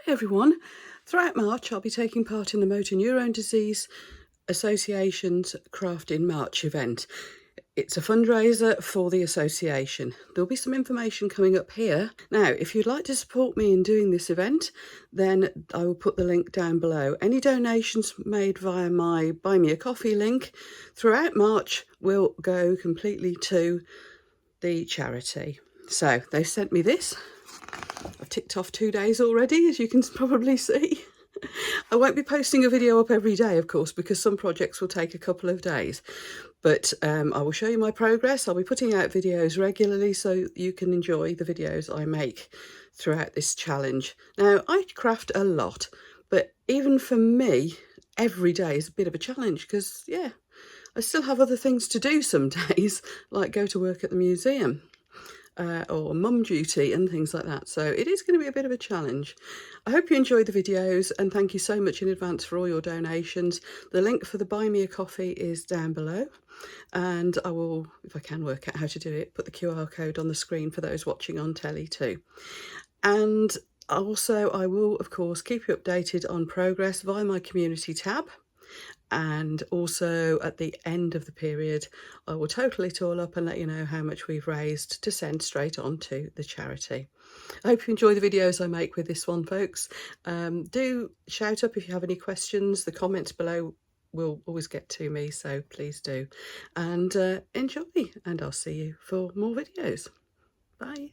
everyone. Throughout March, I'll be taking part in the Motor Neurone Disease Association's Craft in March event. It's a fundraiser for the association. There'll be some information coming up here. Now, if you'd like to support me in doing this event, then I will put the link down below. Any donations made via my Buy Me a Coffee link throughout March will go completely to the charity. So they sent me this. I've ticked off 2 days already, as you can probably see. I won't be posting a video up every day, of course, because some projects will take a couple of days. But I will show you my progress. I'll be putting out videos regularly so you can enjoy the videos I make throughout this challenge. Now, I craft a lot, but even for me, every day is a bit of a challenge because, yeah, I still have other things to do some days, like go to work at the museum. Or mum duty and things like that. So it is going to be a bit of a challenge. I hope you enjoy the videos and thank you so much in advance for all your donations. The link for the Buy Me a Coffee is down below, and I will, if I can work out how to do it, put the QR code on the screen for those watching on telly too. And also I will, of course, keep you updated on progress via my community tab. And also at the end of the period, I will total it all up and let you know how much we've raised to send straight on to the charity. I hope you enjoy the videos I make with this one, folks. Do shout up if you have any questions. The comments below will always get to me, so please do. And enjoy, and I'll see you for more videos. Bye.